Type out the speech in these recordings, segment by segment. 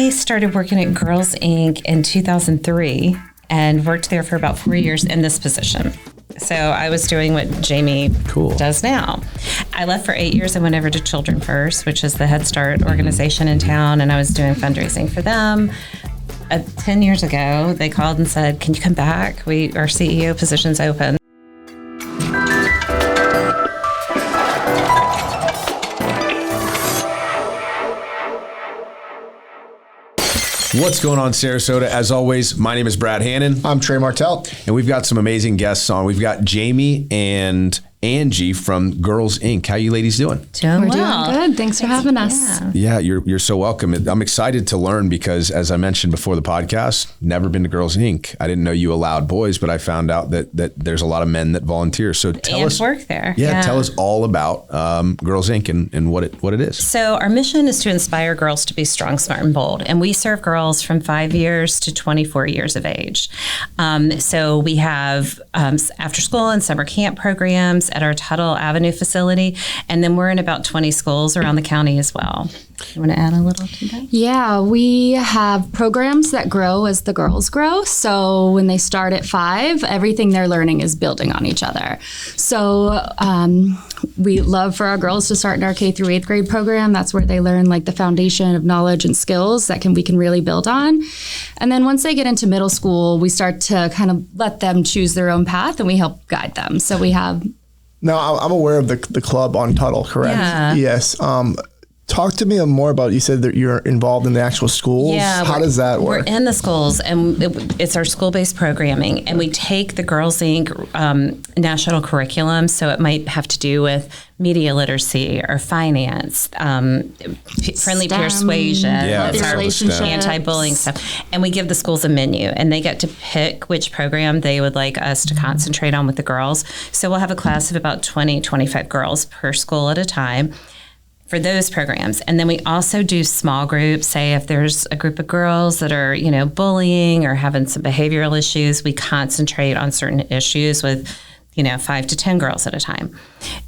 I started working at Girls Inc. in 2003 and worked there for about 4 years in this position. So I was doing what Jamie does now. I left for 8 years and went over to Children First, which is the Head Start organization in town, and I was doing fundraising for them. 10 years ago, they called and said, "Can you come back? Our CEO position's open." What's going on, Sarasota? As always, my name is Brad Hannon. I'm Trey Martell. And we've got some amazing guests on. We've got Jamie and Angie from Girls Inc. How you ladies doing? We're doing good. Thanks for having us. Yeah, you're so welcome. I'm excited to learn because, as I mentioned before the podcast, never been to Girls Inc. I didn't know you allowed boys, but I found out that there's a lot of men that volunteer. So tell us, work there. Yeah, tell us all about Girls Inc. and what it is. So our mission is to inspire girls to be strong, smart, and bold, and we serve girls from 5 years to 24 years of age. So we have after school and summer camp programs at our Tuttle Avenue facility, and then we're in about 20 schools around the county as well. You want to add a little to that? Yeah, we have programs that grow as the girls grow. So when they start at 5, everything they're learning is building on each other. So we love for our girls to start in our K through 8th grade program. That's where they learn like the foundation of knowledge and skills that we can really build on. And then once they get into middle school, we start to kind of let them choose their own path, and we help guide them. So we have... Now, I'm aware of the club on Tuttle, correct? Yeah. Yes. Talk to me more about, you said that you're involved in the actual schools. Yeah. How does that work? We're in the schools, and it's our school-based programming, and we take the Girls Inc. National curriculum, so it might have to do with media literacy or finance, friendly STEM, persuasion, anti-bullying stuff. And we give the schools a menu, and they get to pick which program they would like us to concentrate on with the girls. So we'll have a class of about 20, 25 girls per school at a time for those programs. And then we also do small groups. Say if there's a group of girls that are, bullying or having some behavioral issues, we concentrate on certain issues with 5 to 10 girls at a time.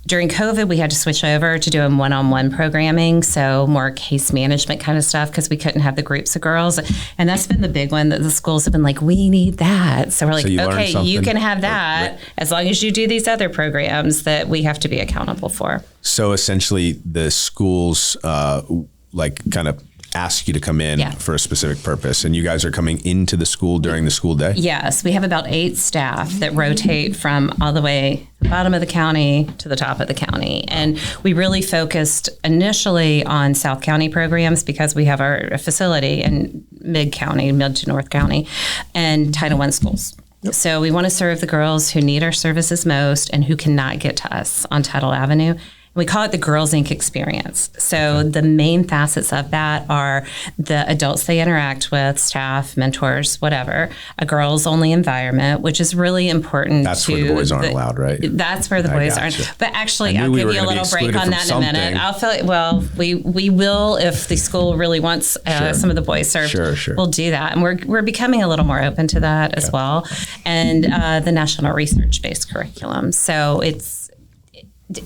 During COVID, we had to switch over to doing one-on-one programming, so more case management kind of stuff, because we couldn't have the groups of girls. And that's been the big one that the schools have been like, we need that. So we're like, okay, you can have that as long as you do these other programs that we have to be accountable for. So essentially the schools kind of ask you to come in for a specific purpose, and you guys are coming into the school during the school day? Yes, we have about 8 staff that rotate from all the way the bottom of the county to the top of the county. And we really focused initially on South County programs because we have our facility in mid to North County, and Title I schools. Yep. So we want to serve the girls who need our services most and who cannot get to us on Tuttle Avenue. We call it the Girls Inc. experience. So the main facets of that are the adults they interact with, staff, mentors, whatever, a girls-only environment, which is really important. That's where the boys aren't allowed, right? That's where the boys aren't. But actually, I'll give you a little break on that in a minute. I'll feel we will, if the school really wants some of the boys served, sure. We'll do that. And we're becoming a little more open to that as well. And the national research-based curriculum. So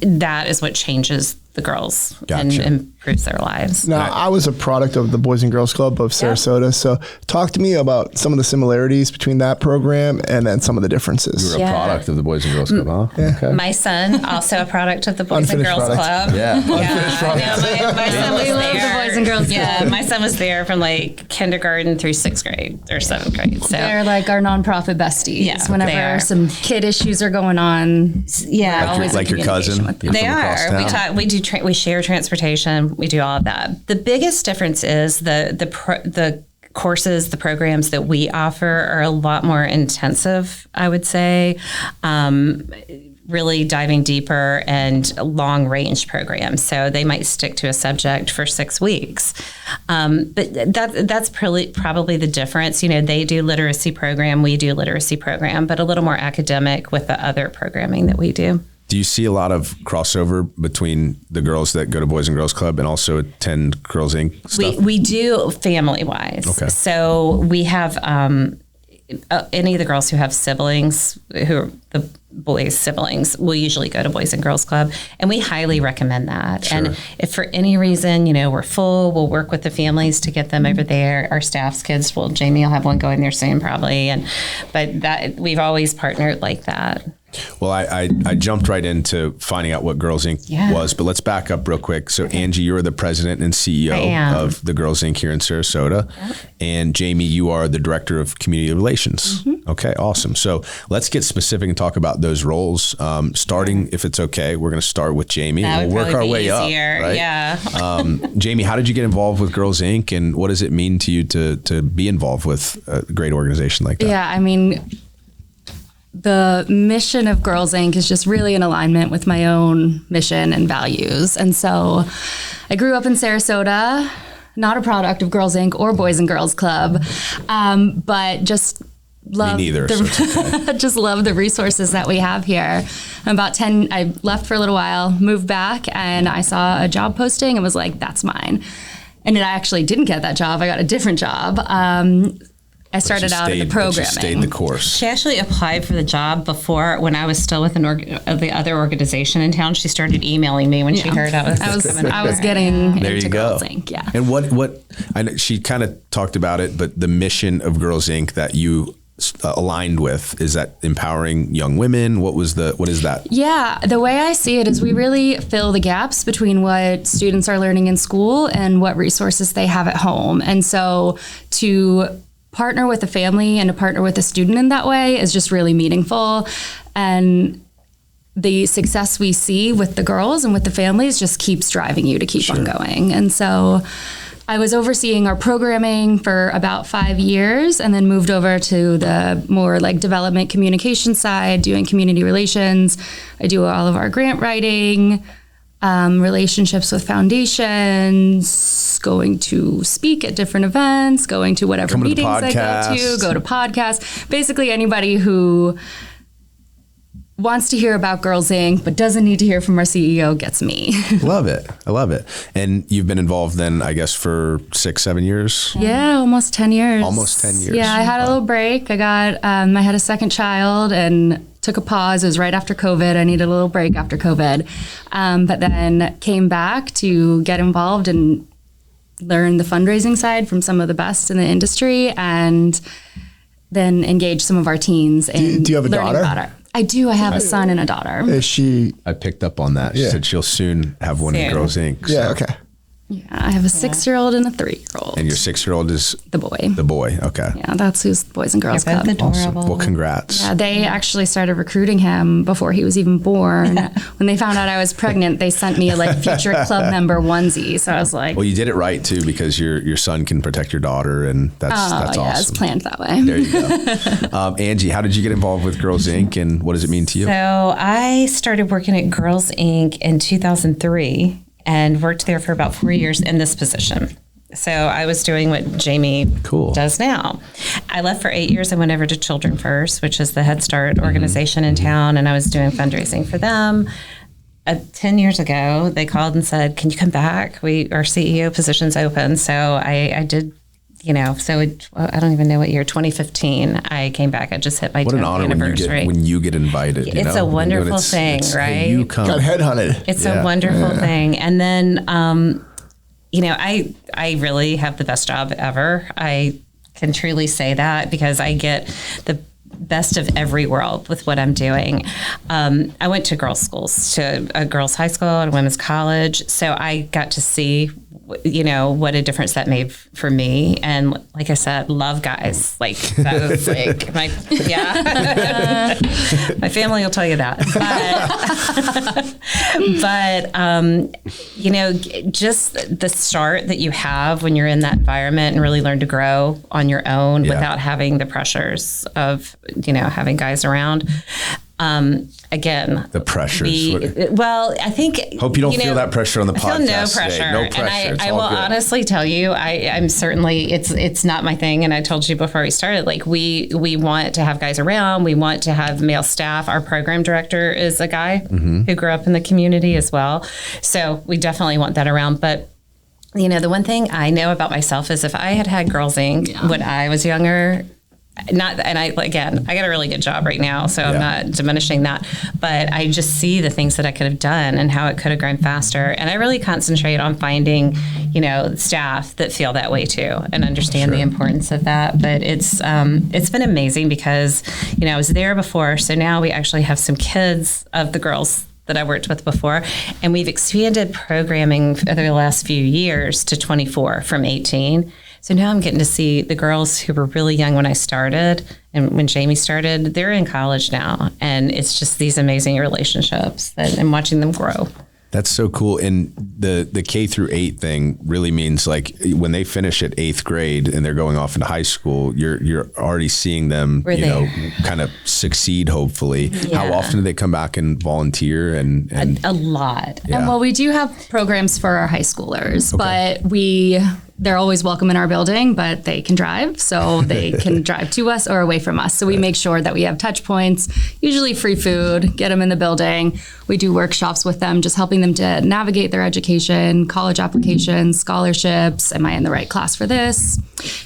that is what changes the girls and improves their lives. Now, I was a product of the Boys and Girls Club of Sarasota. So talk to me about some of the similarities between that program and then some of the differences. You were a product of the Boys and Girls Club, huh? Yeah. Okay. My son, also a product of the Boys and Girls Club. Yeah. Unfinished product. Yeah, my son was there. The Boys and Girls Club. Yeah, my son was there from like kindergarten through 6th grade or 7th grade. So they're like our nonprofit besties. Yeah, whenever some kid issues are going on. Yeah, like your cousin. They are. We share transportation. We do all of that. The biggest difference is the courses, the programs that we offer are a lot more intensive, I would say. Really diving deeper and long range programs. So they might stick to a subject for 6 weeks. But that's probably the difference. They do literacy program, we do literacy program, but a little more academic with the other programming that we do. Do you see a lot of crossover between the girls that go to Boys and Girls Club and also attend Girls Inc. stuff? We do family-wise. Okay. So we have any of the girls who have siblings, who boys' siblings will usually go to Boys and Girls Club, and we highly recommend that. Sure. And if for any reason, we're full, we'll work with the families to get them over there. Our staff's kids Jamie will have one going there soon probably. But that we've always partnered like that. Well, I jumped right into finding out what Girls Inc. was, but let's back up real quick. So Angie, you're the president and CEO of the Girls Inc. here in Sarasota. Yep. And Jamie, you are the director of community relations. Mm-hmm. Okay, awesome. So let's get specific and talk about those roles. Starting, if it's okay, we're going to start with Jamie and we'll work our way easier. Up. Right? Yeah. Jamie, how did you get involved with Girls Inc. and what does it mean to you to be involved with a great organization like that? Yeah, I mean, the mission of Girls Inc. is just really in alignment with my own mission and values. And so I grew up in Sarasota, not a product of Girls Inc. or Boys and Girls Club, but just love just love the resources that we have here. About 10, I left for a little while, moved back, and I saw a job posting and was like, that's mine. And then I actually didn't get that job. I got a different job. I started out in the programming. Stayed the course. She actually applied for the job before, when I was still with the other organization in town. She started emailing me when she heard I was getting there into you go. Girls Inc. Yeah. And what I know she kind of talked about it, but the mission of Girls Inc. that you aligned with, is that empowering young women? What is that? Yeah, the way I see it is we really fill the gaps between what students are learning in school and what resources they have at home. And so to partner with a family and to partner with a student in that way is just really meaningful. And the success we see with the girls and with the families just keeps driving you to keep on going. And so I was overseeing our programming for about 5 years and then moved over to the more like development communication side, doing community relations. I do all of our grant writing, relationships with foundations, going to speak at different events, going to whatever meetings I go to podcasts. Basically anybody who wants to hear about Girls Inc. but doesn't need to hear from our CEO gets me. Love it. I love it. And you've been involved then, I guess, for 6-7 years? Yeah, almost 10 years. Almost 10 years. Yeah, I had a little break. I had a second child and took a pause. It was right after COVID. I needed a little break after COVID. But then came back to get involved and learn the fundraising side from some of the best in the industry, and then engage some of our teens in do you have a learning daughter? about it. I do. I have a son and a daughter. Is she? I picked up on that. She said she'll soon have one in Girls Inc. So. Yeah, okay. Yeah, I have a 6-year-old and a 3-year-old. And your 6-year-old is? The boy. The boy, okay. Yeah, that's who's Boys and Girls Club. Awesome. Well, congrats. Yeah, they actually started recruiting him before he was even born. When they found out I was pregnant, they sent me a future club member onesie. So I was like, well, you did it right too, because your son can protect your daughter, and that's awesome. Yeah, it's planned that way. There you go. Angie, how did you get involved with Girls Inc. and what does it mean to you? So I started working at Girls Inc. in 2003 and worked there for about 4 years in this position. So I was doing what Jamie does now. I left for 8 years and went over to Children First, which is the Head Start organization in town, and I was doing fundraising for them. 10 years ago, they called and said, can you come back? Our CEO position's open. So I did, I don't even know what year, 2015, I came back. I just hit my 10th anniversary. When you get invited. It's a wonderful thing, right? Hey, you come. Got headhunted. It's a wonderful thing. And then, I really have the best job ever. I can truly say that because I get the best of every world with what I'm doing. I went to girls' schools, to a girls' high school and a women's college. So I got to see, what a difference that made for me. And like I said, love guys. That was my family will tell you that. But just the start that you have when you're in that environment and really learn to grow on your own without having the pressures of, having guys around. Again, the pressures. I think. Hope you don't feel that pressure on the podcast. I feel no pressure. Today. No pressure. And I will honestly tell you, I'm certainly, it's not my thing. And I told you before we started, we want to have guys around. We want to have male staff. Our program director is a guy who grew up in the community as well. So we definitely want that around. But the one thing I know about myself is if I had Girls Inc. when I was younger, I got a really good job right now, so I'm not diminishing that, but I just see the things that I could have done and how it could have grown faster. And I really concentrate on finding, staff that feel that way too and understand the importance of that. But it's been amazing because, I was there before. So now we actually have some kids of the girls that I worked with before, and we've expanded programming over the last few years to 24 from 18. So now I'm getting to see the girls who were really young when I started and when Jamie started, they're in college now. And it's just these amazing relationships that I'm watching them grow. That's so cool. And the K through 8 thing really means like when they finish at 8th grade and they're going off into high school, you're already seeing them, kind of succeed, hopefully. Yeah. How often do they come back and volunteer? And a lot. Yeah. And we do have programs for our high schoolers, but they're always welcome in our building, but they can drive. So they can drive to us or away from us. So we make sure that we have touch points, usually free food, get them in the building. We do workshops with them, just helping them to navigate their education, college applications, scholarships. Am I in the right class for this?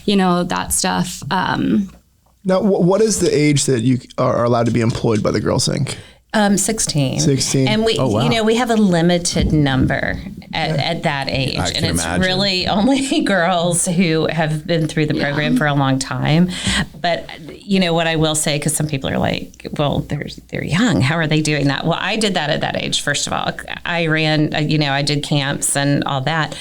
That stuff. Now, what is the age that you are allowed to be employed by the Girls Inc.? 16. 16. And we, we have a limited number at that age. And it's really only girls who have been through the program for a long time. But, what I will say, because some people are like, well, they're young. How are they doing that? Well, I did that at that age, first of all. I ran, I did camps and all that.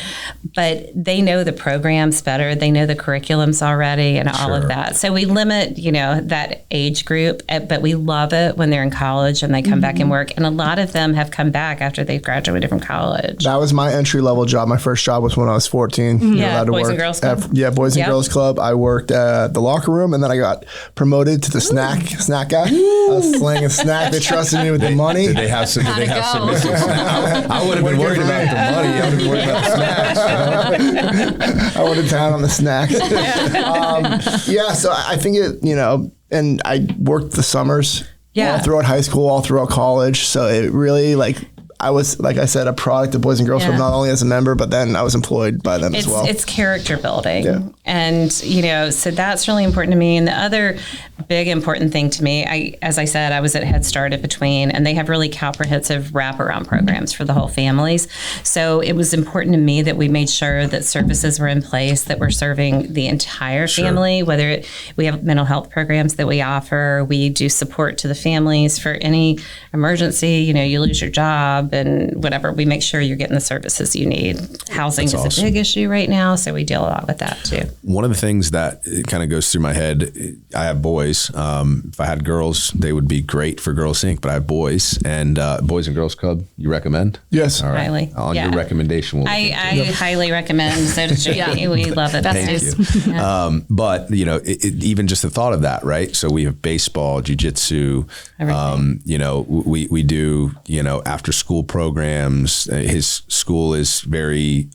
But they know the programs better. They know the curriculums already and all of that. So we limit, that age group. But we love it when they're in college and they come back and work. And a lot of them have come back after they've graduated from college. That was my entry-level job. My first job was when I was 14. Yeah, Boys and Girls Club. Boys and Girls Club. I worked at the locker room, and then I got promoted to the snack guy. I was slinging a snack. They trusted me with the money. Did they have some missing snacks? I would have been worried about the money. I would have been worried about the snacks. I would have down on the snacks. So I think and I worked the summers. All throughout high school, all throughout college. So it really I was, like I said, a product of Boys and Girls Club, not only as a member, but then I was employed by them as well. It's character building. Yeah. And, so that's really important to me. And the other big important thing to me, as I said, I was at Head Start at Between, and they have really comprehensive wraparound programs for the whole families. So it was important to me that we made sure that services were in place that were serving the entire family, whether we have mental health programs that we offer, we do support to the families for any emergency, you lose your job, and whatever, we make sure you're getting the services you need. Housing is a big issue right now, so we deal a lot with that too. One of the things that kind of goes through my head, I have boys. If I had girls, they would be great for Girls Inc., but I have boys. And Boys and Girls Club, you recommend? Yes. All right. Highly. On your recommendation. I highly recommend. So does Jamie. We love it. Thank you. Yeah. But, even just the thought of that, right? So we have baseball, jiu-jitsu, we do, after school programs. His school is very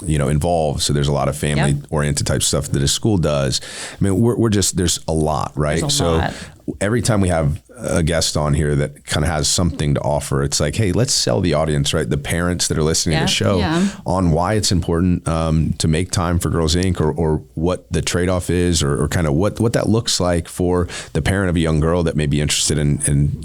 involved, so there's a lot of family oriented type stuff that his school does. I mean, we're just, there's a lot, right? There's a lot. Every time we have a guest on here that kind of has something to offer, it's like, hey, let's sell the audience, right? The parents that are listening to the show on why it's important to make time for Girls Inc. or what the trade-off is or kind of what that looks like for the parent of a young girl that may be interested in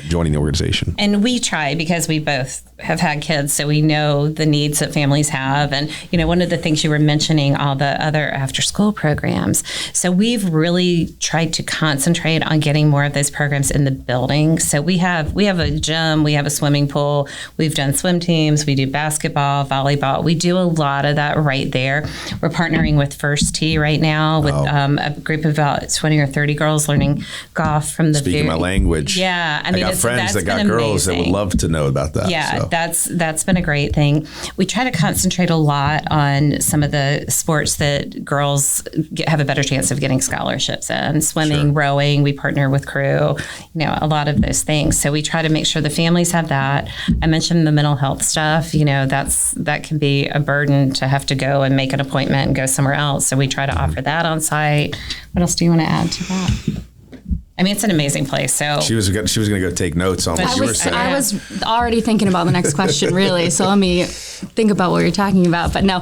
joining the organization. And we try, because we both have had kids, so we know the needs that families have. And, one of the things you were mentioning, all the other after-school programs. So we've really tried to concentrate on getting more of those programs in the building. So we have a gym, we have a swimming pool, we've done swim teams, we do basketball, volleyball. We do a lot of that right there. We're partnering with First Tee right now with a group of about 20 or 30 girls learning golf from the Speaking my language. Yeah. I got friends that got girls that would love to know about that. Yeah, that's been a great thing. We try to concentrate a lot on some of the sports that girls have a better chance of getting scholarships in. Swimming, rowing, we partner with Crew, a lot of those things. So we try to make sure the families have that. I mentioned the mental health stuff, that can be a burden to have to go and make an appointment and go somewhere else. So we try to offer that on site. What else do you want to add to that? I mean, it's an amazing place. So she was going to go take notes on what you were saying. I was already thinking about the next question, really. So let me think about what you're talking about. But no,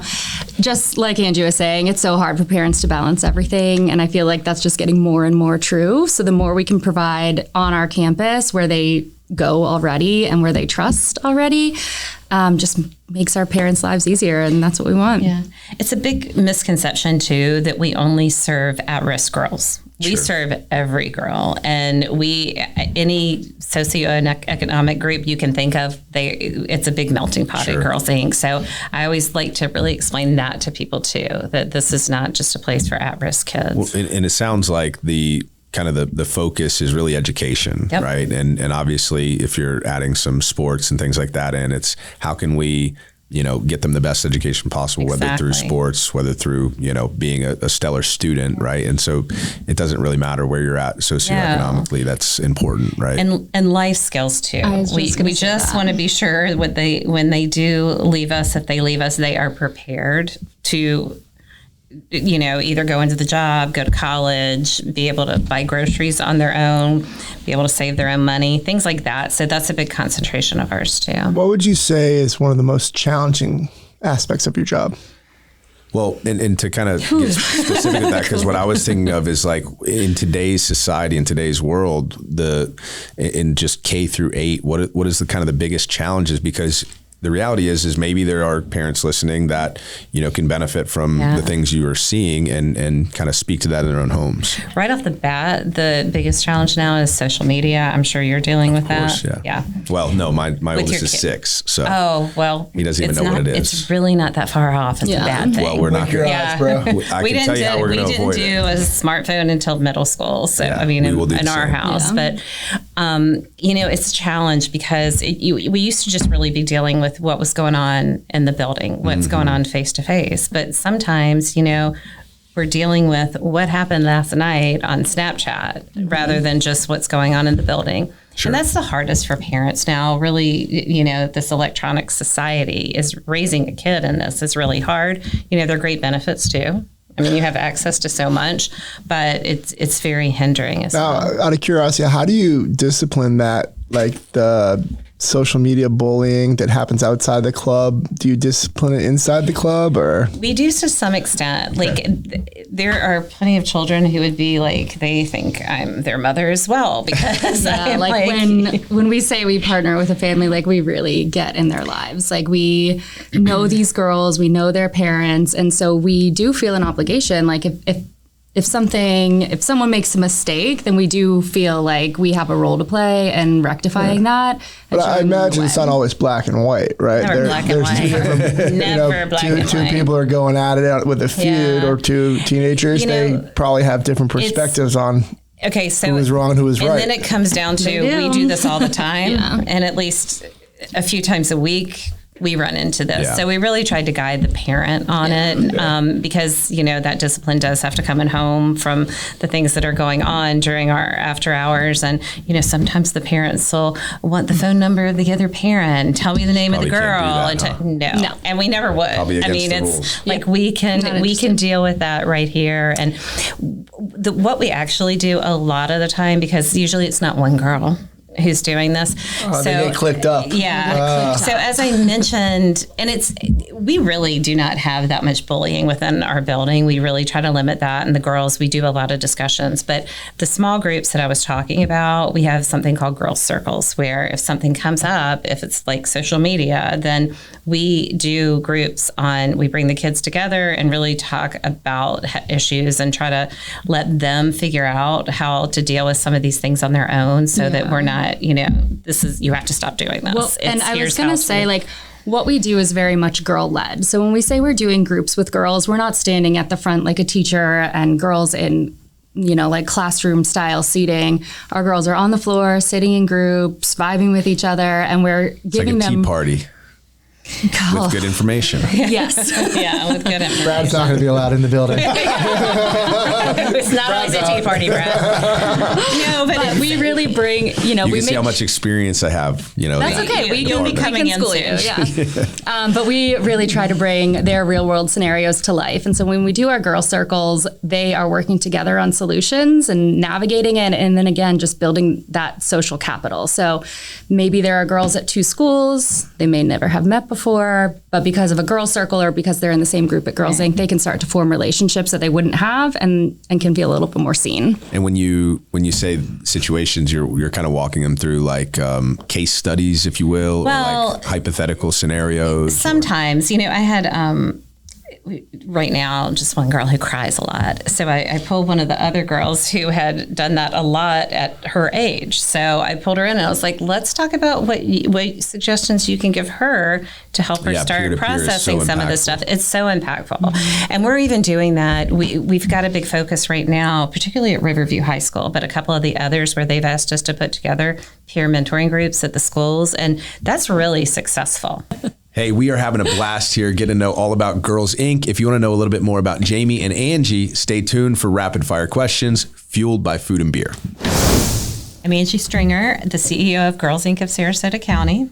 just like Angie was saying, it's so hard for parents to balance everything. And I feel like that's just getting more and more true. So the more we can provide on our campus where they go already and where they trust already, just makes our parents' lives easier. And that's what we want. Yeah. It's a big misconception, too, that we only serve at-risk girls. We serve every girl, and any socioeconomic group you can think of, it's a big melting pot of girls Inc. So I always like to really explain that to people too, that this is not just a place for at-risk kids. Well, and it sounds like the focus is really education, right? And obviously, if you're adding some sports and things like that in, it's how can we get them the best education possible, whether through sports, whether through, being a stellar student, right? And so it doesn't really matter where you're at socioeconomically. That's important, right? And life skills too. We just want to be sure when they do leave us, if they leave us, they are prepared to either go into the job, go to college, be able to buy groceries on their own, be able to save their own money, things like that. So that's a big concentration of ours too. What would you say is one of the most challenging aspects of your job? Well, and to kind of get specific with that, because what I was thinking of is like in today's society, in today's world, in just K through 8, what is the kind of the biggest challenges? Because the reality is maybe there are parents listening that, can benefit from the things you are seeing and kind of speak to that in their own homes. Right off the bat, the biggest challenge now is social media. I'm sure you're dealing with that. Yeah. Well, no, my oldest is 6. So he doesn't even know what it is. It's really not that far off. It's a bad thing. Well, we're not going to. Bro. I can tell you how we're going to avoid it. We didn't do a smartphone until middle school. So, in our house. But, it's a challenge because we used to just really be dealing with what was going on in the building, what's going on face to face. But sometimes, we're dealing with what happened last night on Snapchat rather than just what's going on in the building. Sure. And that's the hardest for parents now. Really, this electronic society is raising a kid in this is really hard. There are great benefits too. I mean, you have access to so much, but it's very hindering as well. Out of curiosity, how do you discipline that, like the social media bullying that happens outside the club? Do you discipline it inside the club, or? We do to some extent. Like, there are plenty of children who would be like, they think I'm their mother as well because when we say we partner with a family, like we really get in their lives. Like we know these girls, we know their parents, and so we do feel an obligation. Like if someone makes a mistake, then we do feel like we have a role to play in rectifying that. But I imagine it's not always black and white, right? Never black and white. Never black and white. Two people are going at it with a feud, or two teenagers. They probably have different perspectives on who was wrong and who was right. And then it comes down to we do this all the time, and at least a few times a week we run into this. Yeah. So we really tried to guide the parent on it because, that discipline does have to come in home from the things that are going on during our after hours. And, sometimes the parents will want the phone number of the other parent, tell me the name of the girl. No. And we never would. It's like we can deal with that right here. And what we actually do a lot of the time, because usually it's not one girl who's doing this. So they clicked up. Yeah. So as I mentioned, and we really do not have that much bullying within our building. We really try to limit that. And the girls, we do a lot of discussions. But the small groups that I was talking about, we have something called girls circles, where if something comes up, if it's like social media, then we do groups we bring the kids together and really talk about issues and try to let them figure out how to deal with some of these things on their own so that we're not, you have to stop doing this. Well, and I was going to say, what we do is very much girl-led. So when we say we're doing groups with girls, we're not standing at the front like a teacher and girls in, classroom style seating. Our girls are on the floor, sitting in groups, vibing with each other, and we're giving them... It's like a tea party. with good information. Yes. Yeah, with good information. Brad's not going to be allowed in the building. It's not like the tea party, Brad. No, but we really bring, You can see how much experience I have, That's okay. You'll be coming in soon. Yeah. But we really try to bring their real world scenarios to life. And so when we do our girl circles, they are working together on solutions and navigating it. And then again, just building that social capital. So maybe there are girls at 2 schools they may never have met before, but because of a girl circle or because they're in the same group at Girls Inc., they can start to form relationships that they wouldn't have and can feel a little bit more seen. And when you say situations, you're kind of walking them through like case studies, if you will, or like hypothetical scenarios. Sometimes, I had right now just one girl who cries a lot. So I pulled one of the other girls who had done that a lot at her age. So I pulled her in and I was like, let's talk about what suggestions you can give her to help her start processing some of this stuff. It's so impactful. Mm-hmm. And we're even doing that. We've got a big focus right now, particularly at Riverview High School, but a couple of the others where they've asked us to put together peer mentoring groups at the schools. And that's really successful. Hey, we are having a blast here, getting to know all about Girls Inc. If you want to know a little bit more about Jamie and Angie, stay tuned for rapid fire questions fueled by food and beer. I'm Angie Stringer, the CEO of Girls Inc. of Sarasota County.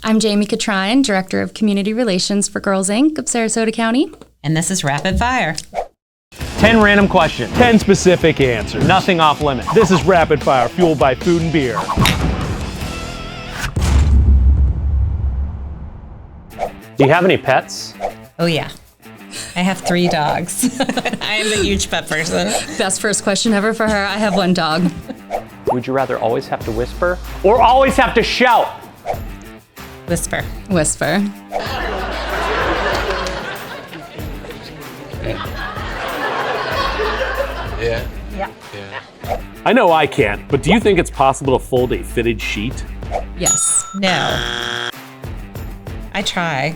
I'm Jamie Kattrein, Director of Community Relations for Girls Inc. of Sarasota County. And this is Rapid Fire. 10 random questions, 10 specific answers, nothing off limit. This is Rapid Fire, fueled by food and beer. Do you have any pets? Oh, yeah. I have 3 dogs. I am a huge pet person. Best first question ever for her. I have 1 dog. Would you rather always have to whisper or always have to shout? Whisper. Whisper. Yeah. I know I can't, but do you think it's possible to fold a fitted sheet? Yes. No. I try.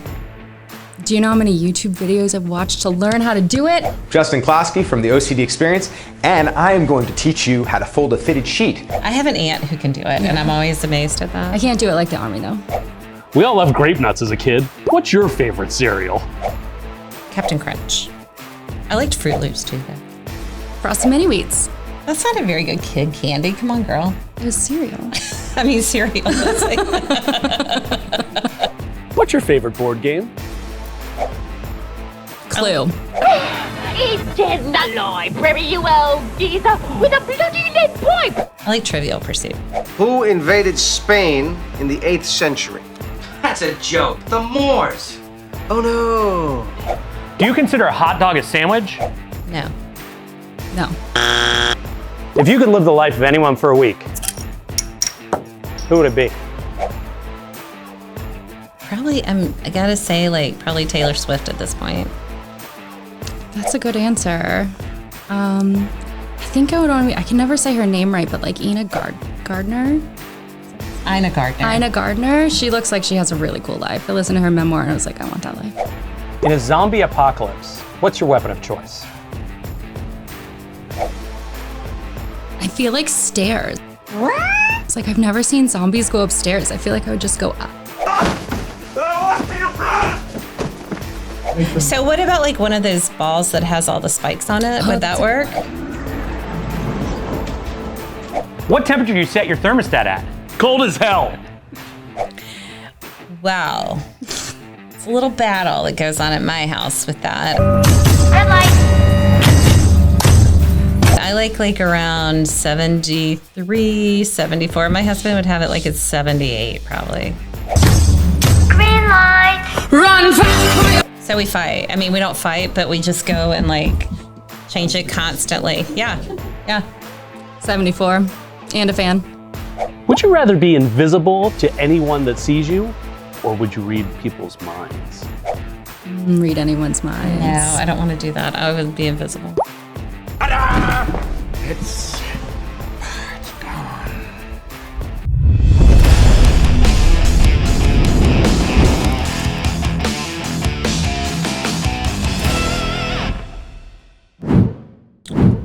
Do you know how many YouTube videos I've watched to learn how to do it? Justin Klosky from the OCD Experience, and I am going to teach you how to fold a fitted sheet. I have an aunt who can do it, and I'm always amazed at that. I can't do it like the Army, though. We all loved grape nuts as a kid. What's your favorite cereal? Captain Crunch. I liked Fruit Loops, too, though. Frosted Mini Wheats. That's not a very good kid candy. Come on, girl. It was cereal. I mean, cereal. That's like What's your favorite board game? Clue. It's in the library, you old geezer, with a bloody lead pipe! I like Trivial Pursuit. Who invaded Spain in the 8th century? That's a joke. The Moors. Oh no. Do you consider a hot dog a sandwich? No. No. If you could live the life of anyone for a week, who would it be? Probably, I gotta say, probably Taylor Swift at this point. That's a good answer. I think I would want to be, I can never say her name right, but Ina Gardner? Ina Gardner. Ina Gardner. She looks like she has a really cool life. I listened to her memoir and I was like, I want that life. In a zombie apocalypse, what's your weapon of choice? I feel like stairs. It's like I've never seen zombies go upstairs. I feel like I would just go up. So what about one of those balls that has all the spikes on it? Would that work? What temperature do you set your thermostat at? Cold as hell. Wow. It's a little battle that goes on at my house with that. Red light! I like around 73, 74. My husband would have it at 78 probably. Green light! Run fast! So we fight. I mean, we don't fight, but we just go and change it constantly. Yeah. 74. And a fan. Would you rather be invisible to anyone that sees you, or would you read people's minds? Read anyone's minds. No, I don't want to do that. I would be invisible. It's gone.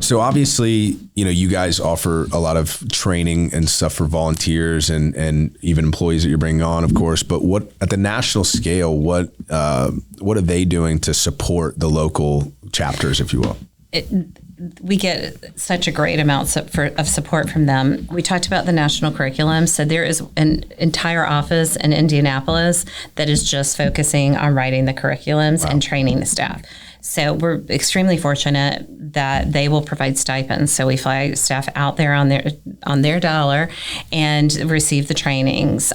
So obviously, you guys offer a lot of training and stuff for volunteers and even employees that you're bringing on, of course. But what at the national scale, what are they doing to support the local chapters, if you will? We get such a great amount of support from them. We talked about the national curriculum. So there is an entire office in Indianapolis that is just focusing on writing the curriculums and training the staff. So we're extremely fortunate that they will provide stipends. So we fly staff out there on their dollar and receive the trainings.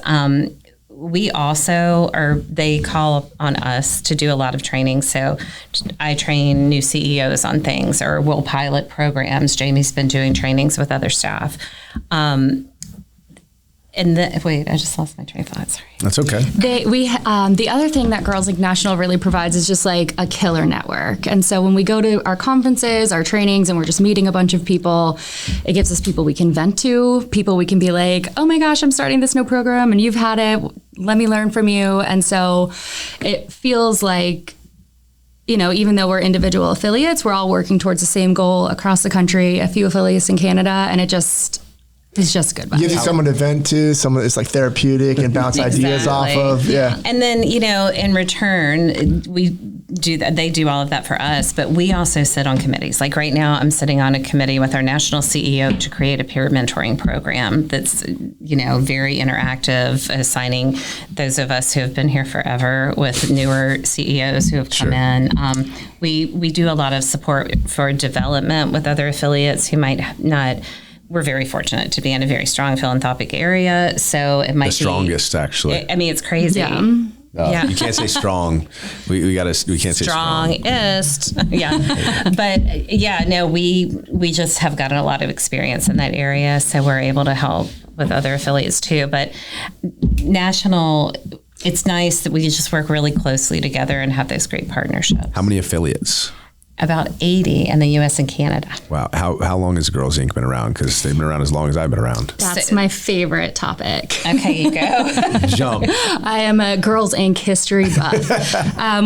We also they call on us to do a lot of training. So I train new CEOs on things, or we'll pilot programs. Jamie's been doing trainings with other staff. Wait, I just lost my train of thought. Sorry. That's okay. The other thing that Girls Inc. National really provides is just like a killer network. And so when we go to our conferences, our trainings, and we're just meeting a bunch of people, it gives us people we can vent to, people we can be like, oh my gosh, I'm starting this new program and you've had it. Let me learn from you. And so it feels like, even though we're individual affiliates, we're all working towards the same goal across the country, a few affiliates in Canada, and it's just good. Giving someone to vent to, someone that's like therapeutic and bounce ideas off of. Yeah. And then, in return, we do that. They do all of that for us, but we also sit on committees. Like right now, I'm sitting on a committee with our national CEO to create a peer mentoring program that's, very interactive, assigning those of us who have been here forever with newer CEOs who have come in. We do a lot of support for development with other affiliates who might not. We're very fortunate to be in a very strong philanthropic area, so it might be the strongest, actually. I mean, it's crazy. Yeah. You can't say strong. We can't say strongest. Yeah, but we just have gotten a lot of experience in that area, so we're able to help with other affiliates too. But national, it's nice that we just work really closely together and have those great partnerships. How many affiliates? About 80 in the U.S. and Canada. Wow. How long has Girls Inc. been around? Because they've been around as long as I've been around. That's my favorite topic. Okay, you go. Jump. I am a Girls Inc. history buff.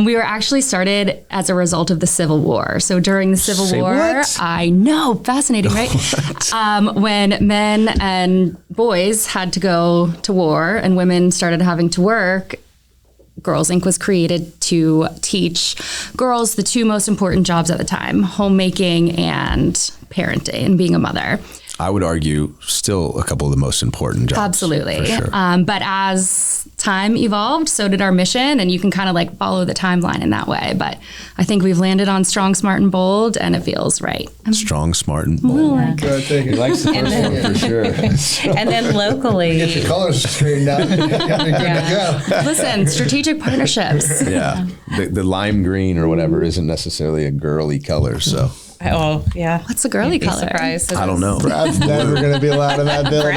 We were actually started as a result of the Civil War. So during the Civil War, what? I know, fascinating, right? When men and boys had to go to war and women started having to work, Girls Inc. was created to teach girls the two most important jobs at the time, homemaking and parenting and being a mother. I would argue still a couple of the most important jobs. Absolutely. For sure. But as time evolved, so did our mission, and you can kind of like follow the timeline in that way. But I think we've landed on strong, smart, and bold, and it feels right. Strong, smart, and bold. He likes the first one for sure. And then locally. Get your colors straightened out. Listen, strategic partnerships. Yeah. The lime green or whatever isn't necessarily a girly color, so. Oh, yeah. What's a girly color? Surprised. I don't know. Brad's never going to be allowed in that building.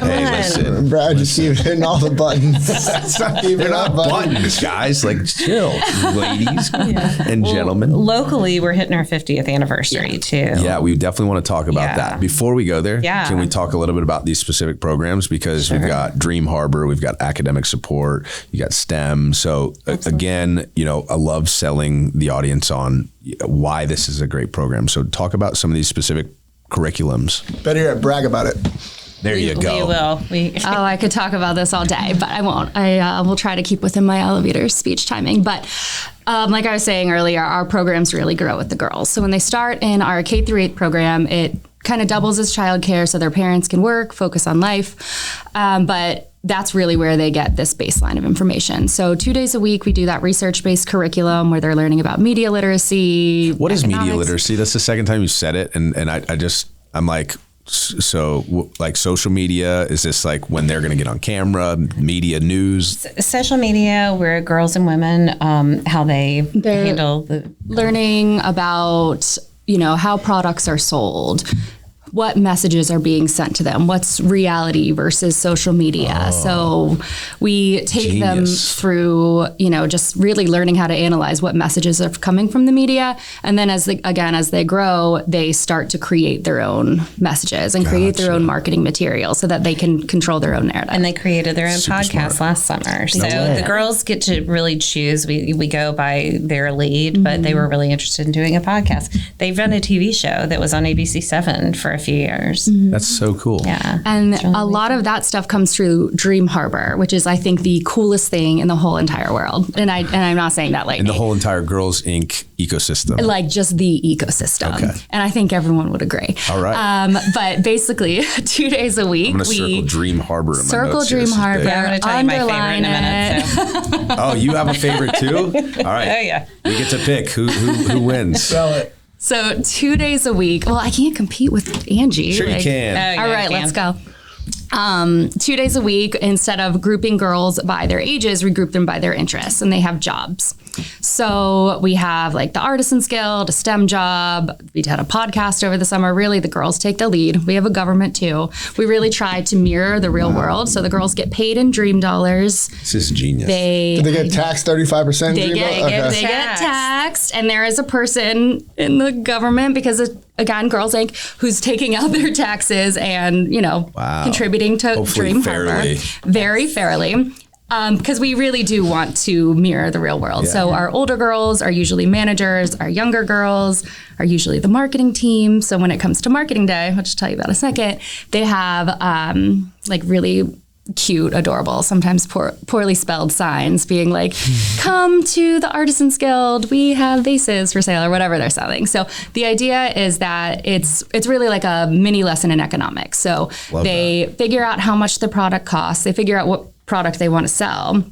Hey, listen. Brad just keeps hitting all the buttons. That's not even They're not buttons, guys. Like, chill, ladies and gentlemen. Locally, we're hitting our 50th anniversary, too. Yeah, we definitely want to talk about that. Before we go there, can we talk a little bit about these specific programs? Because we've got Dream Harbor, we've got academic support, you got STEM. So, again, I love selling the audience on why this is a great program. So talk about some of these specific curriculums. Better yet, brag about it. There you go. We will. I could talk about this all day, but I won't. I will try to keep within my elevator speech timing. But like I was saying earlier, our programs really grow with the girls. So when they start in our K-8 program, it kind of doubles as childcare so their parents can work, focus on life. But that's really where they get this baseline of information. So 2 days a week, we do that research-based curriculum where they're learning about media literacy. What is media literacy? That's the second time you said it. And I'm like, so like social media, is this like when they're going to get on camera, media, news? Social media, where girls and women, how they're handle the learning about, how products are sold, what messages are being sent to them, what's reality versus social media. So we take them through, just really learning how to analyze what messages are coming from the media. And then as they grow, they start to create their own messages and create their own marketing material so that they can control their own narrative. And they created their own podcast last summer. So the girls get to really choose. We go by their lead, but they were really interested in doing a podcast. They've run a TV show that was on ABC7 for a few years. That's so cool. Yeah. And a lot of that stuff comes through Dream Harbor, which is, I think, the coolest thing in the whole entire world. And I'm not saying that like in the whole entire Girls Inc. ecosystem. Like just the ecosystem. Okay. And I think everyone would agree. All right. But basically 2 days a week, I'm going to circle Dream Harbor in my circle notes Dream here. Harbor. Yeah, I'm going to tell you my favorite in a minute. So. Oh, you have a favorite too? All right. Oh, yeah. We get to pick who wins. Sell it. So 2 days a week. Well, I can't compete with Angie. Sure you can. Oh, yeah, all right, let's go. 2 days a week, instead of grouping girls by their ages, we group them by their interests, and they have jobs. So we have like the Artisans Guild, a STEM job. We had a podcast over the summer. Really, the girls take the lead. We have a government too. We really try to mirror the real world. So the girls get paid in dream dollars. This is genius. Do they get taxed 35%? They get taxed, and there is a person in the government, because again, Girls Inc., who's taking out their taxes and contributing to Hopefully Dream fairly. Harbor very fairly. Because we really do want to mirror the real world. Yeah. So our older girls are usually managers. Our younger girls are usually the marketing team. So when it comes to marketing day, which I'll tell you about in a second, they have like really cute, adorable, sometimes poorly spelled signs being like, come to the Artisans Guild, we have vases for sale, or whatever they're selling. So the idea is that it's really like a mini lesson in economics. So they figure out how much the product costs. They figure out what product they want to sell,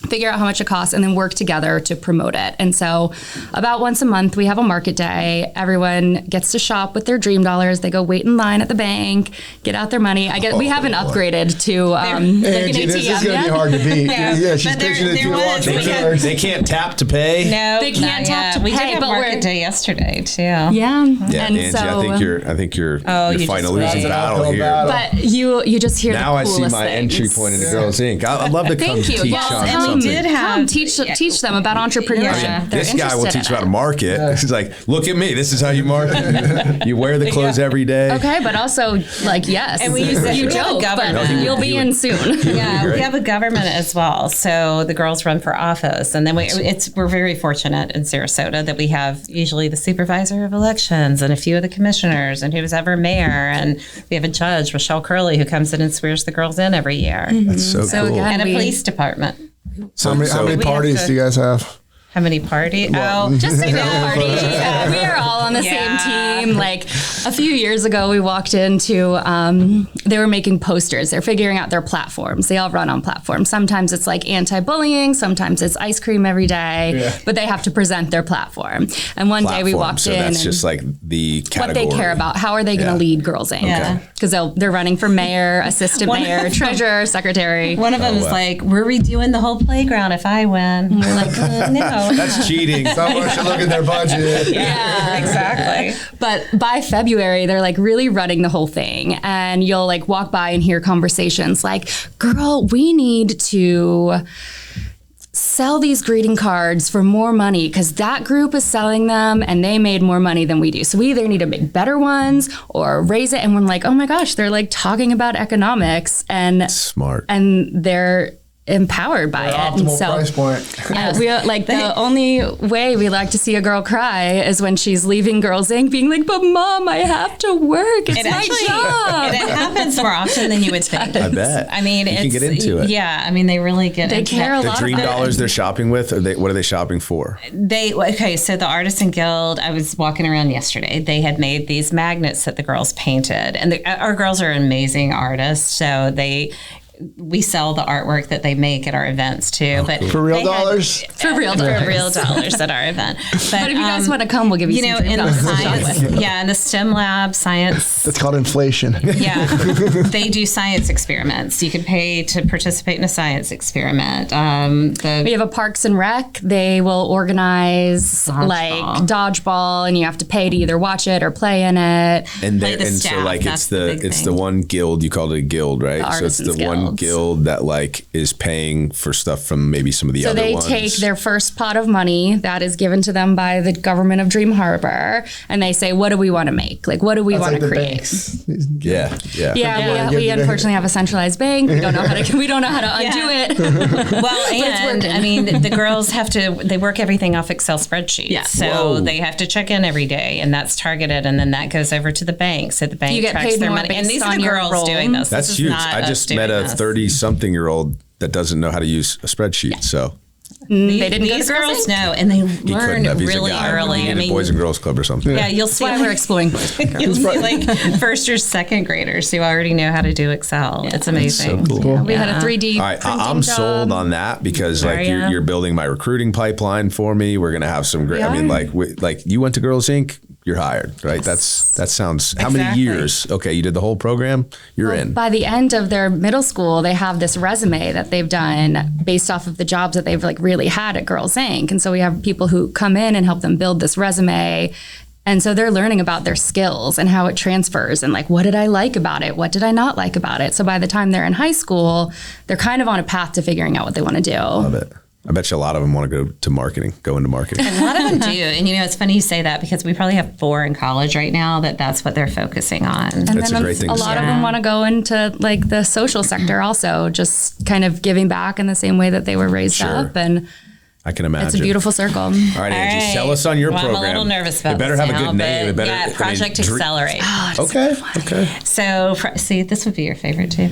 figure out how much it costs, and then work together to promote it. And so about once a month, we have a market day. Everyone gets to shop with their dream dollars. They go wait in line at the bank, get out their money. We haven't upgraded to like an ATM. This is going to be hard to beat. Yeah, she's pitching it to They can't tap to pay? No, they can't tap to pay. We did have market day yesterday, too. Yeah. And Angie, so, I think you're fighting a losing battle here. But you just hear now the coolest I see my things. entry point into Girls Inc. I'd love to come teach on something. We did have teach them about entrepreneurship. This guy will teach you how to market. He's like, look at me. This is how you market. You wear the clothes every day. Okay, but also yes. And we use you joke, but you'll be in soon. Yeah, we have a government as well. So the girls run for office, and then we're very fortunate in Sarasota that we have usually the supervisor of elections and a few of the commissioners and who was ever mayor, and we have a judge, Michelle Curley, who comes in and swears the girls in every year. That's so cool. Again, and a police department. How many parties do you guys have? How many parties? Just a party. We are all on the same team. Like a few years ago, we walked into, they were making posters. They're figuring out their platforms. They all run on platforms. Sometimes it's like anti-bullying. Sometimes it's ice cream every day. But they have to present their platform. And one day we walked in. That's just like the category. What they care about. How are they going to lead Girls Inc.? Because they're running for mayor, assistant mayor, treasurer, secretary. One of them is like, we're redoing the whole playground if I win. And we're like, no. That's cheating. Someone should look at their budget. Yeah, exactly. But by February, they're like really running the whole thing. And you'll like walk by and hear conversations like, girl, we need to sell these greeting cards for more money because that group is selling them and they made more money than we do. So we either need to make better ones or raise it. And we're like, oh my gosh, they're like talking about economics and smart. And they're empowered by it. Optimal And so, price point. yeah, we like the only way we like to see a girl cry is when she's leaving Girls Inc. being like, but mom, I have to work. It's my job. It happens more often than you would think. I bet. I mean, you can get into it. Yeah, I mean, they really get they into care it. a lot. The dream dollars they're shopping with, what are they shopping for? So the Artisan Guild, I was walking around yesterday. They had made these magnets that the girls painted. And our girls are amazing artists. So we sell the artwork that they make at our events too. But for real dollars? For real dollars at our event. But if you guys want to come, we'll give you some in science. In the STEM lab, science. That's called inflation. Yeah. They do science experiments. You can pay to participate in a science experiment. We have a Parks and Rec. They will organize dodgeball, and you have to pay to either watch it or play in it. And so like it's the one guild, you called it a guild, right? So it's the one guild that like is paying for stuff from maybe some of the other ones. So they take their first pot of money that is given to them by the government of Dream Harbor, and they say, what do we want to make? Like, what do we want to create? Yeah. We unfortunately have a centralized bank. We don't know how to undo it. Well, and I mean, the girls they work everything off Excel spreadsheets. Yeah. So they have to check in every day, and that's targeted, and then that goes over to the bank. So the bank tracks their money. And these are the girls doing this. That's huge. I just met a 30-something-year-old that doesn't know how to use a spreadsheet. So these girls know, and they learn really early. I mean, Boys and Girls Club or something. Yeah, you'll see. Why we're exploring Boys and Girls. You'll see like first or second graders who already know how to do Excel. It's amazing. So cool. We had a 3D. All right, I'm sold on that because like you're building my recruiting pipeline for me. We're gonna have some great. I mean, like you went to Girls Inc. You're hired, right? That sounds. How many years? Okay, you did the whole program. You're in. By the end of their middle school, they have this resume that they've done based off of the jobs that they've like really had at Girls Inc. And so we have people who come in and help them build this resume. And so they're learning about their skills and how it transfers and like, what did I like about it? What did I not like about it? So by the time they're in high school, they're kind of on a path to figuring out what they want to do. Love it. I bet you a lot of them want to go into marketing. A lot of them do. And, it's funny you say that because we probably have 4 in college right now that's what they're focusing on. And that's then a great thing. A lot of them want to go into like the social sector also, just kind of giving back in the same way that they were raised up. And I can imagine. It's a beautiful circle. All right, Angie, sell us on your program. I'm a little nervous about it. Better have a good name. Project Accelerate. Okay. So, this would be your favorite too.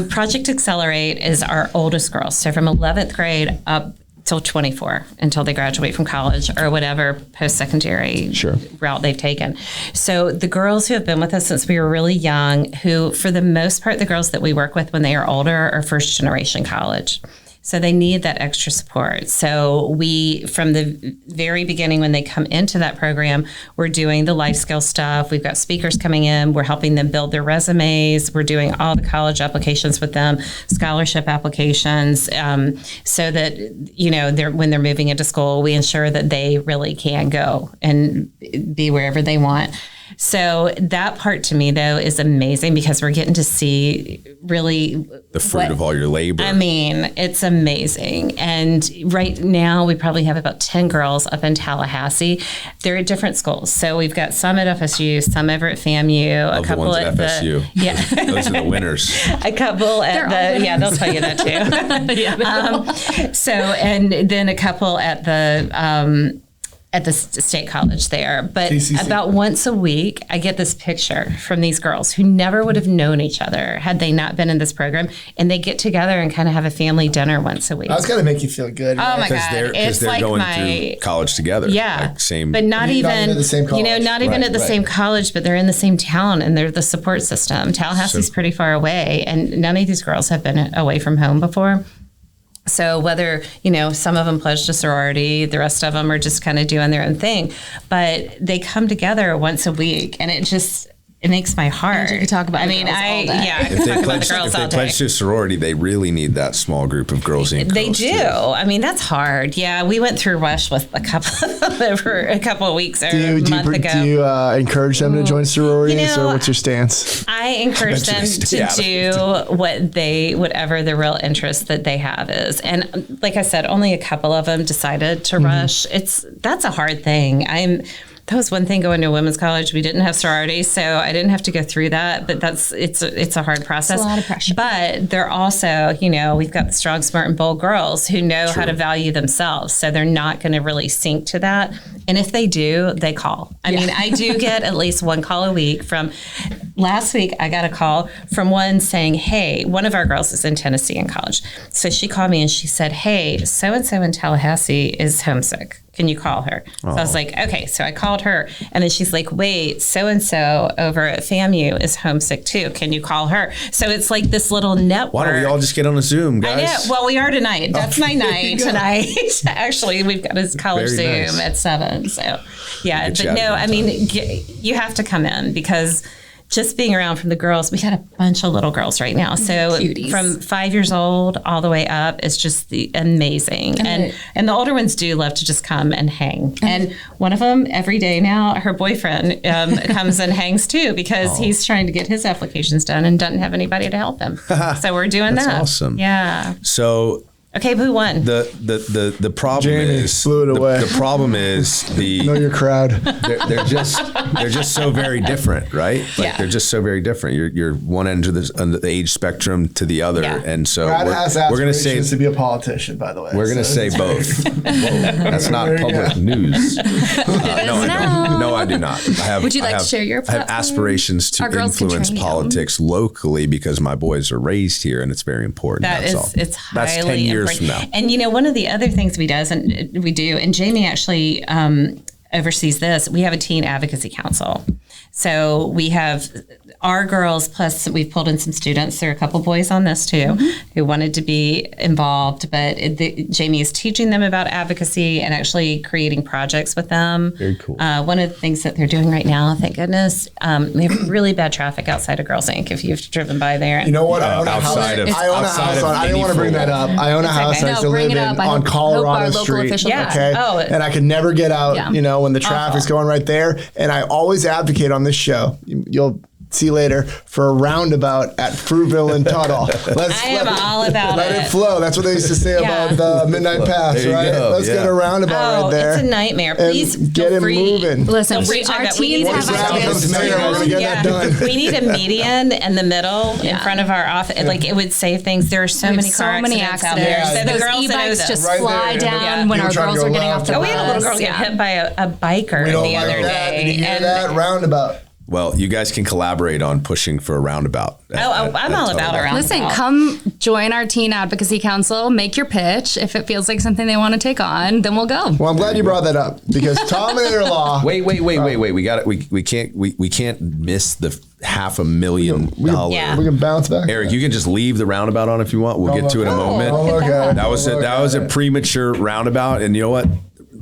Project Accelerate is our oldest girls. So from 11th grade up till 24 until they graduate from college or whatever post-secondary route they've taken. So the girls who have been with us since we were really young, who for the most part, the girls that we work with when they are older are first generation college. So they need that extra support. So we, from the very beginning when they come into that program, we're doing the life skill stuff. We've got speakers coming in. We're helping them build their resumes. We're doing all the college applications with them, scholarship applications, so that, when they're moving into school, we ensure that they really can go and be wherever they want. So that part to me, though, is amazing because we're getting to see really the fruit of all your labor. I mean, it's amazing. And right now we probably have about 10 girls up in Tallahassee. They're at different schools. So we've got some at FSU, some over at FAMU, a couple at FSU. Yeah. Those are the winners. A couple at they'll tell you that too. And then a couple at the state college there. But about once a week, I get this picture from these girls who never would have known each other had they not been in this program. And they get together and kind of have a family dinner once a week. That's got to make you feel good. Right? Oh my God. Because they're going through college together. Yeah. But not even at the same college. Not even at the same college, but they're in the same town and they're the support system. Tallahassee's pretty far away. And none of these girls have been away from home before. So whether, some of them pledged a sorority, the rest of them are just kind of doing their own thing, but they come together once a week and it makes my heart. You could talk about the girls all day. Yeah, if they pledge to a sorority, they really need that small group of girls in. They do. Too. I mean, that's hard. Yeah, we went through rush with a couple of them over a couple of weeks or a month ago. Do you encourage them to join sororities, or what's your stance? I encourage them to do whatever the real interest that they have is. And like I said, only a couple of them decided to rush. That's a hard thing. That was one thing going to women's college. We didn't have sororities, so I didn't have to go through that. But it's a hard process. It's a lot of pressure. But they're also, we've got the strong, smart, and bold girls who know how to value themselves. So they're not going to really sink to that. And if they do, they call. I mean, I do get at least one call a week from last week I got a call from one saying, hey, one of our girls is in Tennessee in college. So she called me and she said, hey, so-and-so in Tallahassee is homesick. Can you call her? So I was like, okay. So I called her. And then she's like, wait, so-and-so over at FAMU is homesick too. Can you call her? So it's like this little network. Why don't we all just get on a Zoom, guys? I know. Well, we are tonight. That's my night tonight. Actually, we've got a college Very Zoom nice. at 7. So yeah, Good but chat, no, I mean, you have to come in because just being around from the girls, we got a bunch of little girls right now. So Cuties. from 5 years old all the way up, it's just amazing. And the older ones do love to just come and hang. And one of them every day now, her boyfriend comes and hangs too because he's trying to get his applications done and doesn't have anybody to help him. So we're doing That's that. awesome. Yeah. So Okay, who won? The problem Jamie is blew it away. The problem is Know your crowd. they're just so very different, right? Like Yeah. they're just so very different. You're one end of the age spectrum to the other, Yeah. and so Brad has we're going to say aspirations to be a politician, by the way. we're going to say both. Whoa, that's not There you public go. news. No, I do not. I have, Would you like I to have, share your I have platform? aspirations to Our girls can influence train you. politics locally because my boys are raised here, and it's very important. That's all. it's That's highly 10 years important. from now. And you know, one of the other things we do, and Jamie actually oversees this. We have a teen advocacy council. So we have our girls, plus we've pulled in some students. There are a couple boys on this too who wanted to be involved, but Jamie is teaching them about advocacy and actually creating projects with them. Very cool. One of the things that they're doing right now, thank goodness, we have really bad traffic outside of Girls Inc. If you've driven by there. You know what? I own a outside house. of- I own a outside house. of I didn't want to bring that up. I own a house okay. I used No, to bring live it up. in I on hope our Colorado local Street. officials Yeah. Okay. Oh, And I could never get out, Yeah. when the traffic's going right there. And I always advocate on this show. You'll see later for a roundabout at Fruitville and Tuttle. I am all about let it flow. That's what they used to say Yeah. about the Midnight Pass, There you right? go. Let's get a roundabout right there. It's a nightmare. and Please get feel it free. moving. Listen, Feel free to our talk about- we teens need have to Brown ideas. comes mayor, we're gonna get that done. We need a median in the middle in front of our office. Like it would save things. There are so We have many car accidents out there. accidents. So the Those girls that know e-bikes this. just Right fly there. down Yeah. when People our trying to girls go are getting left off the and We had a little girl bus. get hit by a biker We don't the other like that. day. Did you hear And- that? Roundabout. Well, you guys can collaborate on pushing for a roundabout. I'm all about a roundabout. Listen, come join our Teen Advocacy Council. Make your pitch. If it feels like something they want to take on, then we'll go. Well, I'm glad you brought that up because Tom and Law. Wait. We got it. We can't miss the $500,000. Yeah. We can bounce back. Eric, you can just leave the roundabout on if you want. We'll get to it in a moment. Oh, okay. That was a premature roundabout, and you know what?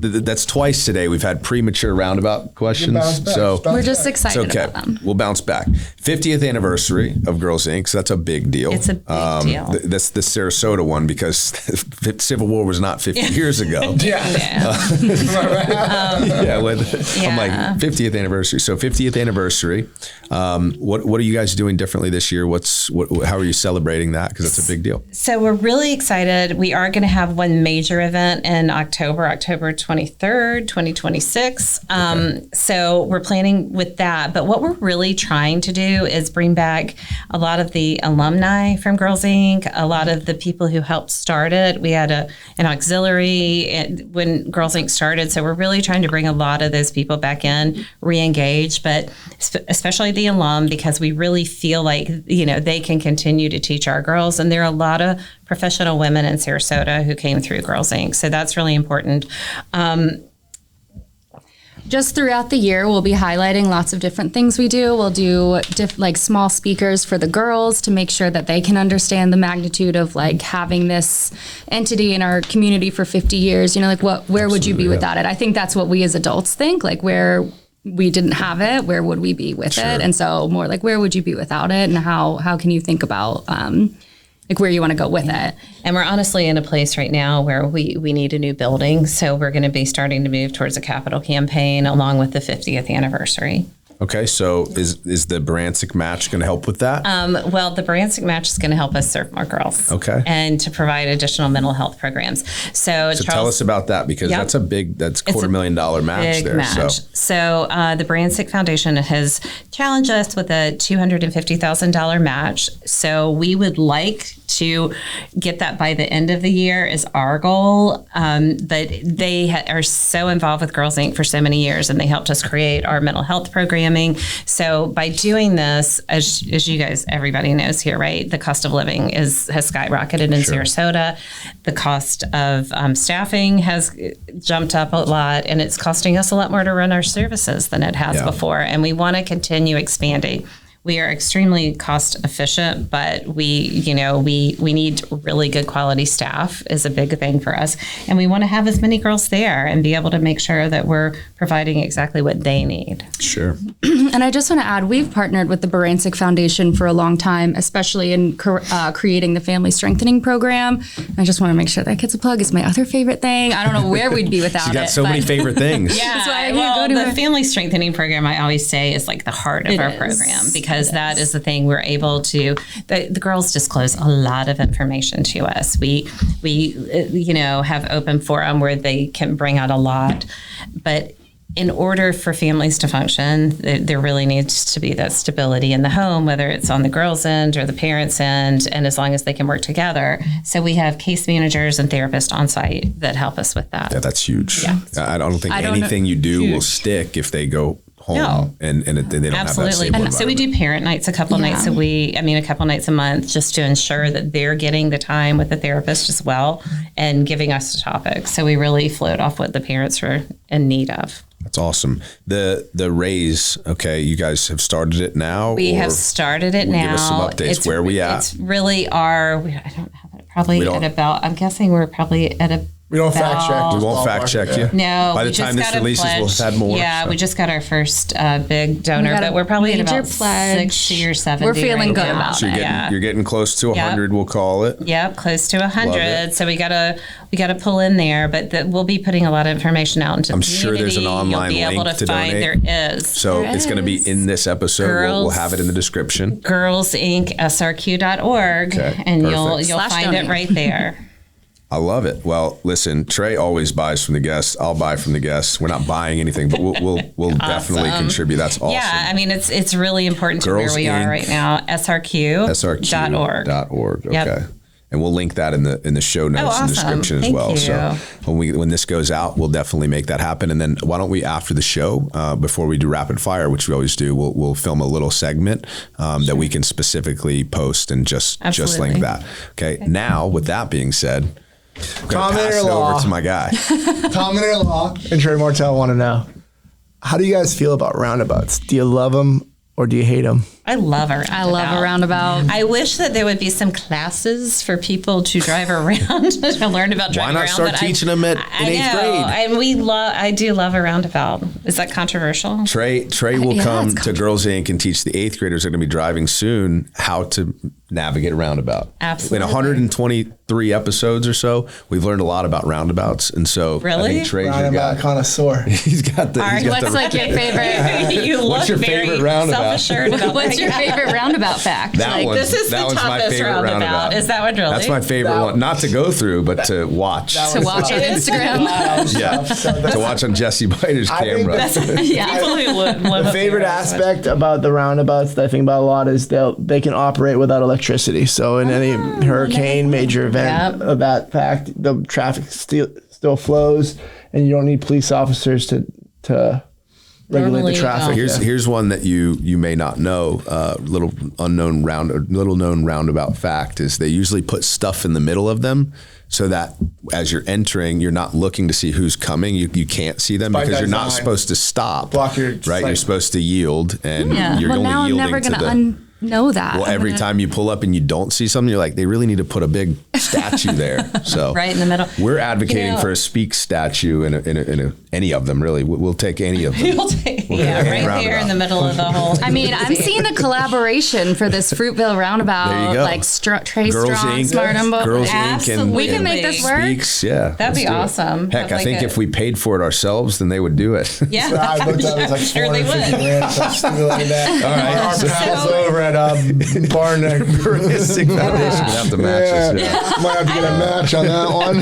That's twice today we've had premature roundabout questions. bounce back. So Bounce We're just it's excited okay. about them. We'll bounce back. 50th anniversary of Girls Inc. So that's a big deal. It's a big deal. That's the Sarasota one because Civil War was not 50 years ago. Yeah. Yeah, I'm like Yeah. 50th anniversary. So 50th anniversary. What are you guys doing differently this year? How are you celebrating that? Because that's a big deal. So we're really excited. We are going to have one major event in October 23rd, 2026. So we're planning with that. But what we're really trying to do is bring back a lot of the alumni from Girls Inc., a lot of the people who helped start it. We had an auxiliary when Girls Inc. started. So we're really trying to bring a lot of those people back in, re-engage, but especially the alum, because we really feel like, they can continue to teach our girls. And there are a lot of professional women in Sarasota who came through Girls Inc. So that's really important. Just throughout the year, we'll be highlighting lots of different things we do. We'll do small speakers for the girls to make sure that they can understand the magnitude of having this entity in our community for 50 years. Where would you be without it? I think that's what we as adults think, where we didn't have it, where would we be with it? And so more where would you be without it? And how can you think about where you want to go with it? And we're honestly in a place right now where we need a new building. So we're going to be starting to move towards a capital campaign along with the 50th anniversary. Okay, so is the Barancic match going to help with that? Well, the Barancic match is going to help us serve more girls. Okay. And to provide additional mental health programs. So tell us about that because Yep. that's $250,000 match big there. match. So the Barancic Foundation has challenged us with a $250,000 match. So we would like to get that by the end of the year is our goal. But they are so involved with Girls Inc. for so many years, and they helped us create our mental health programming. So by doing this, as you guys, everybody knows here, right? The cost of living has skyrocketed in Sarasota. The cost of staffing has jumped up a lot, and it's costing us a lot more to run our services than it has before. And we want to continue expanding. We are extremely cost efficient, but we need really good quality staff is a big thing for us. And we want to have as many girls there and be able to make sure that we're providing exactly what they need. Sure. And I just want to add, we've partnered with the Barancik Foundation for a long time, especially in creating the Family Strengthening Program. I just want to make sure that gets a plug. It's my other favorite thing. I don't know where we'd be without it. You got so many favorite things. Yeah. The Family Strengthening Program, I always say, is like the heart of our program, because that is the thing we're able to, the girls disclose a lot of information to us. We have open forum where they can bring out a lot, but in order for families to function, there really needs to be that stability in the home, whether it's on the girls' end or the parents' end, and as long as they can work together. So we have case managers and therapists on site that help us with that. Yeah, that's huge. Yeah. I don't think anything you do will stick if they go home and they don't have that stable and so we do parent nights a couple nights a couple nights a month, just to ensure that they're getting the time with the therapist as well and giving us the topics. So we really float off what the parents are in need of. That's awesome. The raise, okay, you guys have started it now? We have started it now. Give us some updates. Where are we at? It's really I don't have it. Probably at about, I'm guessing we're probably at a We don't fact check. We won't fact check you. No. By the time this releases, we'll have had more. Yeah, we just got our first big donor, but we're probably at about 60 or 70. We're feeling good about it. You're getting close to 100, we'll call it. Yep, close to 100. So we gotta pull in there, but we'll be putting a lot of information out into the community. I'm sure there's an online link to donate. You'll be able to find there is. So it's going to be in this episode. We'll have it in the description. girlsincsrq.org, and you'll find it right there. I love it. Well, listen, Trey always buys from the guests. I'll buy from the guests. We're not buying anything, but we'll awesome. Definitely contribute. That's awesome. Yeah, I mean, it's really important to where we are right now. SRQ.org. Okay. Yep. And we'll link that in the show notes and description as well. So when this goes out, we'll definitely make that happen. And then why don't we, after the show, before we do rapid fire, which we always do, we'll film a little segment that we can specifically post and just link that. Okay. Now, with that being said, I'm going to pass it over to my guy. Tom and Law and Trey Martell want to know, how do you guys feel about roundabouts? Do you love them or do you hate them? I love a roundabout. I love a roundabout. I wish that there would be some classes for people to drive around to learn about driving around. Why not start teaching them in 8th grade? And I do love a roundabout. Is that controversial? Trey will come to Girls Inc. and teach the 8th graders that are going to be driving soon how to navigate a roundabout. Absolutely. In 123 episodes or so, we've learned a lot about roundabouts, and so really? I think Trey's roundabout connoisseur. He's got the. What's like your favorite? You look very self-assured about What's your favorite roundabout fact? This is the toughest roundabout. Is that one really? That's my favorite one. Not to go through, but to watch. To watch on Instagram. To watch on Jesse Biter's camera. The favorite aspect about the roundabouts that I think about a lot is they can operate without electricity. So in any hurricane, major event of that fact, the traffic still flows, and you don't need police officers to regulate the traffic. Here's one that you may not know. Little known roundabout fact is they usually put stuff in the middle of them so that as you're entering, you're not looking to see who's coming. You can't see them because you're not supposed to stop. Block your right. You're supposed to yield, and you're only now yielding I'm never to gonna know that. Well, every time you pull up and you don't see something, you're like, they really need to put a big statue there. So right in the middle. We're advocating for a SpeaX statue in any of them. Really, we'll take any of them. Right there in the middle of the whole. I mean, I'm seeing a collaboration for this Fruitville roundabout. There you go. Like Trey Strong, Smart Umbo. Girls Inc. and we can make this work. SpeaX, yeah, that'd be awesome. Heck, I think if we paid for it ourselves, then they would do it. Yeah, I looked at it, it was like sure they would. Like that. All right, our pals over at Barneck Foundation would have to match us. Might have to get a match on that one.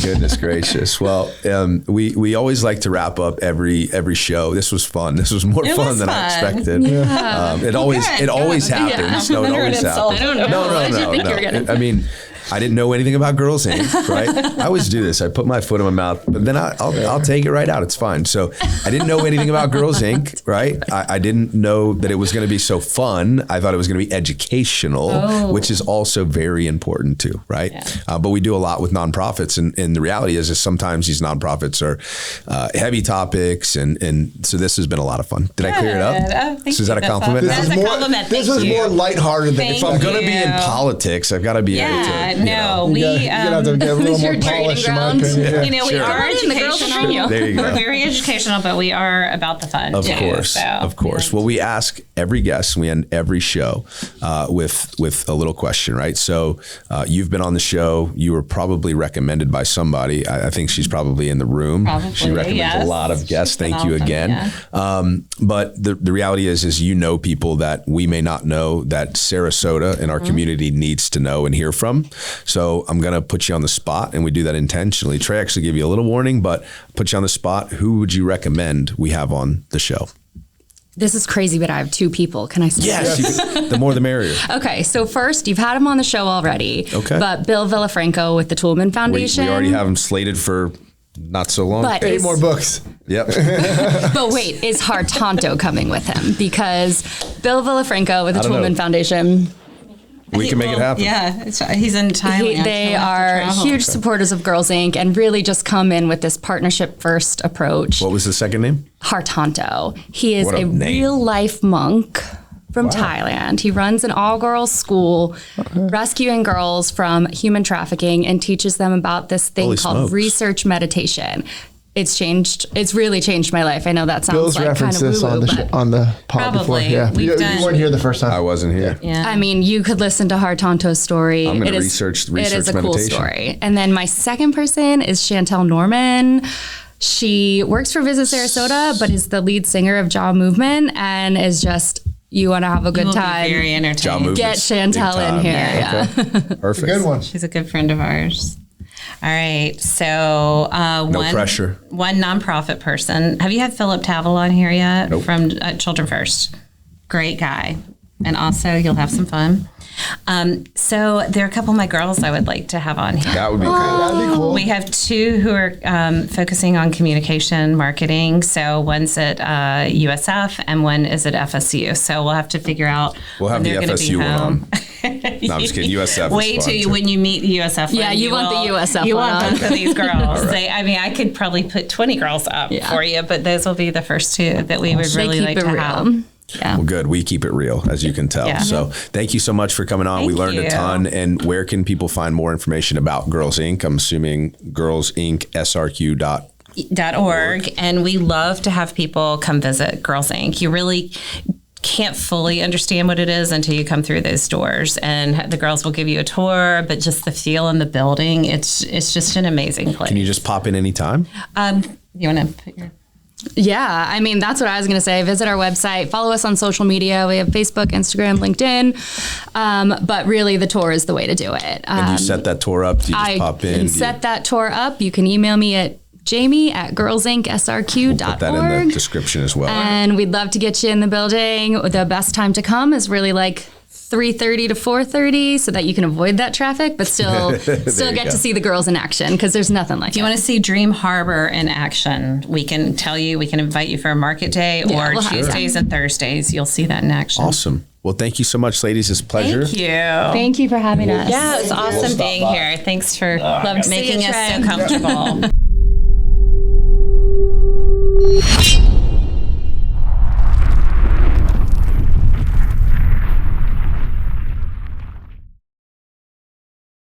Goodness gracious. Well, we always like to wrap up every show. This was fun. This was more fun than I expected. Yeah. It always happens. Yeah. No, it always happens. I don't know. No. I mean, I didn't know anything about Girls Inc., right? I always do this. I put my foot in my mouth, but then I'll take it right out. It's fine. So I didn't know anything about Girls Inc., right? I didn't know that it was going to be so fun. I thought it was going to be educational, which is also very important too, right? Yeah. But we do a lot with nonprofits, and the reality is sometimes these nonprofits are heavy topics, and so this has been a lot of fun. Did I clear it up? So is that a compliment? That's a compliment. This was more lighthearted than if I'm going to be in politics, I've got to be able to. No, you have to get a little more polished, in my opinion. You know, we are educational. There you go. We're very educational, but we are about the fun. Of course. Well, we ask every guest, we end every show with a little question, right? So you've been on the show. You were probably recommended by somebody. I think she's probably in the room. She recommends a lot of guests. Thank you again. Yeah. But the reality is you know people that we may not know that Sarasota and our community needs to know and hear from. So I'm going to put you on the spot, and we do that intentionally. Trey actually gave you a little warning, but put you on the spot. Who would you recommend we have on the show? This is crazy, but I have 2 people. Can I say yes, the more the merrier. Okay, so first, you've had him on the show already. Okay. But Bill Villafranco with the Toolman Foundation. We already have him slated for not so long. But 8 more books. Yep. But wait, is Hartanto coming with him? Because Bill Villafranco with the Toolman Foundation... We can make it happen. Yeah, he's in Thailand. They are huge supporters of Girls Inc. and really just come in with this partnership first approach. What was the second name? Hartanto. He is a real life monk from Thailand. He runs an all-girls school rescuing girls from human trafficking and teaches them about this thing called research meditation. It's really changed my life. I know that sounds Bill's like kind of this on the pod before. Yeah. You weren't here the first time. I wasn't here. Yeah. I mean, you could listen to Hartanto's story. I'm going to research It is a meditation. cool story. And then my second person is Chantel Norman. She works for Visit Sarasota, but is the lead singer of Jaw Movement and is just... You want to have a good time. Very entertaining. Get Chantel in here. Yeah. Okay. Perfect. Good one. She's a good friend of ours. All right. So no pressure. One nonprofit person. Have you had Philip Tavel on here yet? Nope. From Children First. Great guy. And also you'll have some fun. So there are a couple of my girls I would like to have on here. That would be great. That'd be cool. We have 2 who are focusing on communication marketing. So one's at USF and one is at FSU. So we'll have to figure out. We'll have the FSU one on. No, I'm just kidding. USF. Wait till when you meet the USF. Yeah, you want the USF. You want both of these girls. Right. I could probably put 20 girls up for you, but those will be the first 2 that we would really like to have. Yeah. Well, good. We keep it real, as you can tell. Yeah. So thank you so much for coming on. We learned a ton. And where can people find more information about Girls Inc.? I'm assuming girlsincsrq.org. And we love to have people come visit Girls Inc. You really can't fully understand what it is until you come through those doors, and the girls will give you a tour, but just the feel in the building, it's just an amazing place. Can you just pop in anytime? You want to put your... Yeah, I mean, that's what I was going to say. Visit our website, follow us on social media. We have Facebook, Instagram, LinkedIn. But really, the tour is the way to do it. And you set that tour up? Do you just pop in? I can set that tour up. You can email me at jamie@girlsincsrq.org. We'll put that in the description as well. And we'd love to get you in the building. The best time to come is really like 3:30 to 4:30 so that you can avoid that traffic, but still get to see the girls in action because there's nothing like it. If you want to see Dream Harbor in action, we can invite you for a market day or Tuesdays and Thursdays. You'll see that in action. Awesome. Well, thank you so much, ladies. It's a pleasure. Thank you. Thank you for having us. Yeah, it's awesome being here. Thanks for making us so comfortable.